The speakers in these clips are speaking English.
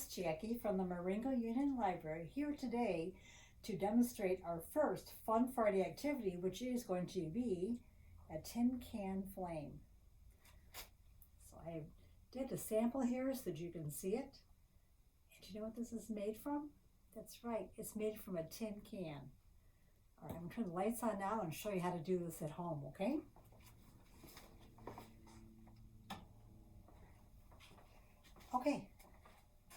it's Jackie from the Marengo-Union Library here today to demonstrate our first Fun Friday activity, which is going to be a tin can flame. So I did a sample here so that you can see it. And do you know what this is made from? That's right, it's made from a tin can. All right, I'm gonna turn the lights on now and show you how to do this at home, okay? Okay,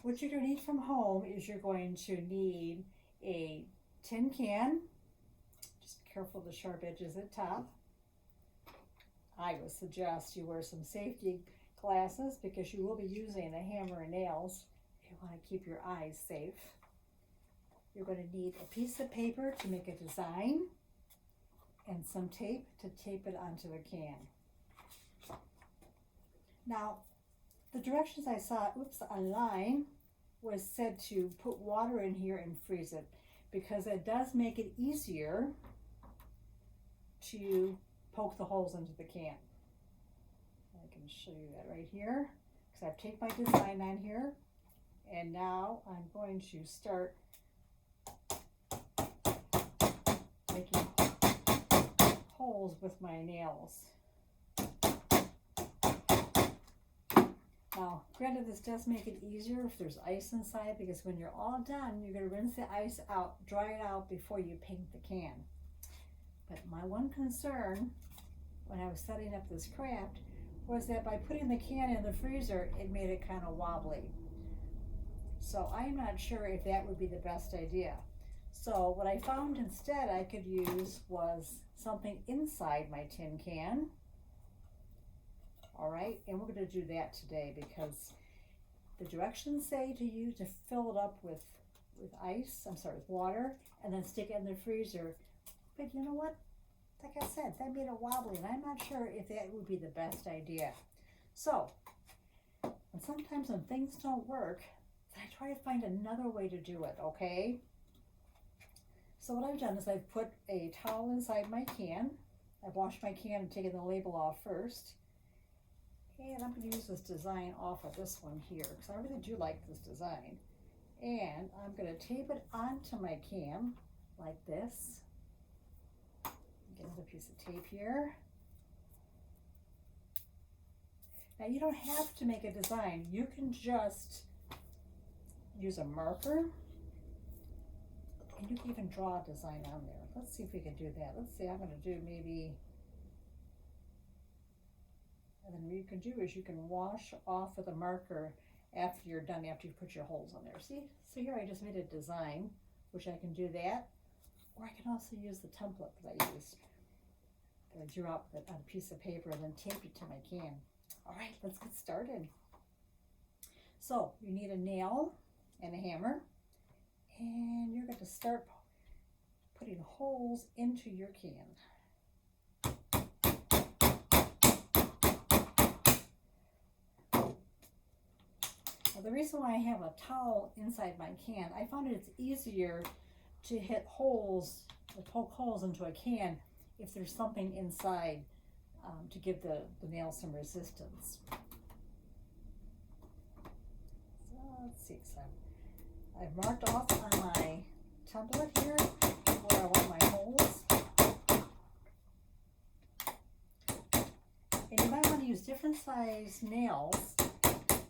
what you're going to need from home is you're going to need a tin can. Just be careful of the sharp edges at the top. I would suggest you wear some safety glasses because you will be using a hammer and nails. You want to keep your eyes safe. You're going to need a piece of paper to make a design and some tape to tape it onto the can. Now, the directions I saw, online was said to put water in here and freeze it because it does make it easier to poke the holes into the can. I can show you that right here because I've taped my design on here, and now I'm going to start making holes with my nails. Now, granted, this does make it easier if there's ice inside because when you're all done, you're going to rinse the ice out, dry it out before you paint the can. But my one concern when I was setting up this craft was that by putting the can in the freezer, it made it kind of wobbly. So I'm not sure if that would be the best idea. So what I found instead I could use was something inside my tin can. All right, and we're going to do that today because the directions say to fill it up with water, and then stick it in the freezer. But you know what? Like I said, that made it wobbly, and I'm not sure if that would be the best idea. So, and sometimes when things don't work, I try to find another way to do it, okay? So what I've done is I've put a towel inside my can. I've washed my can and taken the label off first. And I'm going to use this design off of this one here because I really do like this design. And I'm going to tape it onto my can like this. Get another piece of tape here. Now you don't have to make a design. You can just use a marker and you can even draw a design on there. Let's see if we can do that. Let's see, I'm going to do maybe. And then what you can do is you can wash off with a marker after you're done, after you put your holes on there. See? So here I just made a design, which I can do that. Or I can also use the template that I used. That I drew out on a piece of paper and then taped it to my can. All right, let's get started. So you need a nail and a hammer. And you're going to start putting holes into your can. The reason why I have a towel inside my can, I found it's easier to hit holes, to poke holes into a can if there's something inside to give the nail some resistance. So let's see, so I've marked off on my template here where I want my holes. And you might want to use different size nails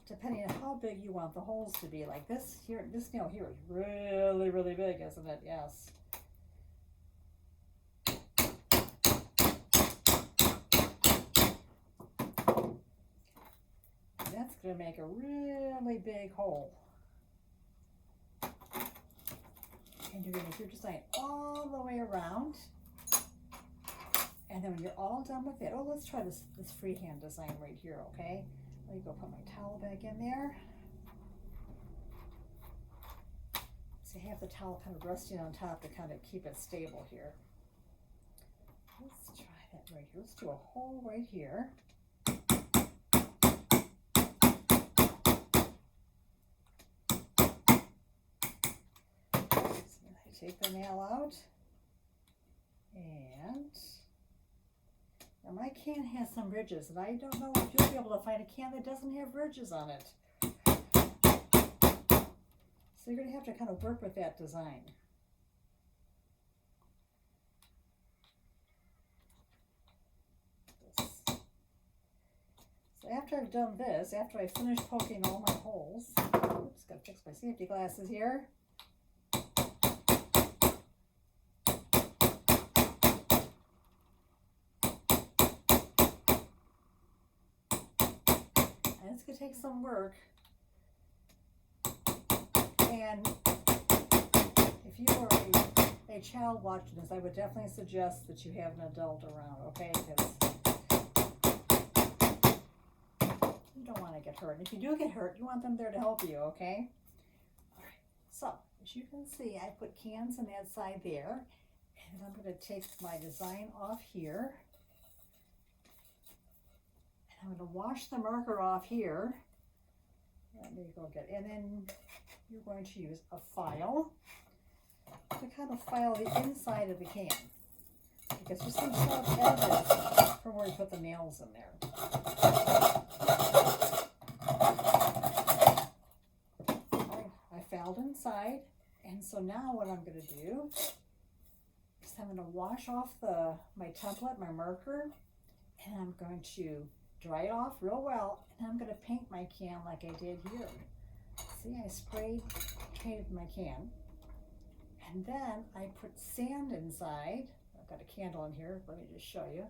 depending on how big you want the holes to be. Like this here, this nail here is really, really big, isn't it? Yes. That's going to make a really big hole. And you're going to do your design all the way around. And then when you're all done with it, oh, let's try this freehand design right here, okay? Let me go put my towel back in there. So I have the towel kind of resting on top to kind of keep it stable here. Let's try that right here. Let's do a hole right here. So I take the nail out. And now my can has some ridges, and I don't know if you'll be able to find a can that doesn't have ridges on it. So you're going to have to kind of work with that design. So after I've done this, after I finish poking all my holes, oops, got to fix my safety glasses here. And it's going to take some work. And if you are a child watching this, I would definitely suggest that you have an adult around, okay? Because you don't want to get hurt. And if you do get hurt, you want them there to help you, okay? All right. So, as you can see, I put cans on that side there. And I'm going to take my design off here. And I'm going to wash the marker off here. Let me go get it. And then you're going to use a file to kind of file the inside of the can, because there's some sharp edges from where you put the nails in there. Right, I filed inside, and so now what I'm going to do is I'm going to wash off my template, my marker, and I'm going to dry it off real well, and I'm going to paint my can like I did here. See, I painted my can, and then I put sand inside. I've got a candle in here, let me just show you.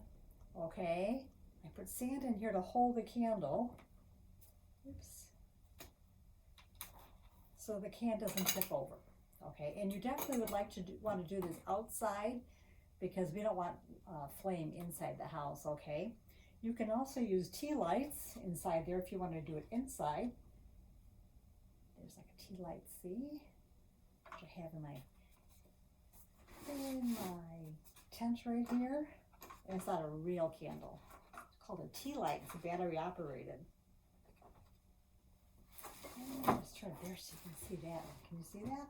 Okay, I put sand in here to hold the candle. Oops. So the can doesn't tip over. Okay, and you definitely would want to do this outside, because we don't want flame inside the house, okay? You can also use tea lights inside there if you want to do it inside. There's like a tea light, see? Which I have in my tent right here. And it's not a real candle. It's called a tea light. It's battery operated. And I'll just try it there so you can see that. Can you see that?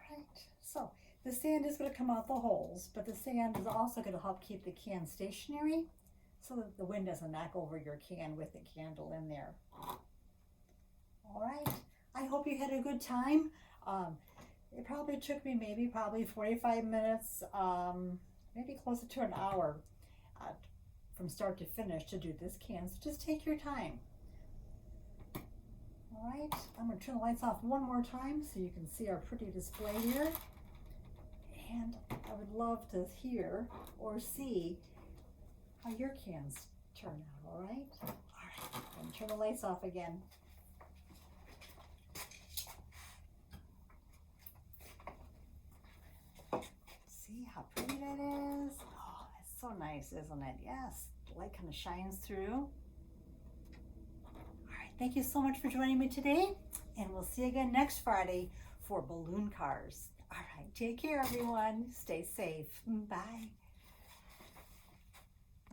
Alright, so the sand is going to come out the holes, but the sand is also going to help keep the can stationary so that the wind doesn't knock over your can with the candle in there. Alright, I hope you had a good time. It probably took me probably 45 minutes, maybe closer to an hour from start to finish to do this can, so just take your time. Alright, I'm going to turn the lights off one more time so you can see our pretty display here. And I would love to hear or see how your cans turn out, alright? Alright, I'm going to turn the lights off again. See how pretty that is? Oh, it's so nice, isn't it? Yes, the light kind of shines through. Thank you so much for joining me today, and we'll see you again next Friday for balloon cars. All right, take care, everyone. Stay safe. Bye.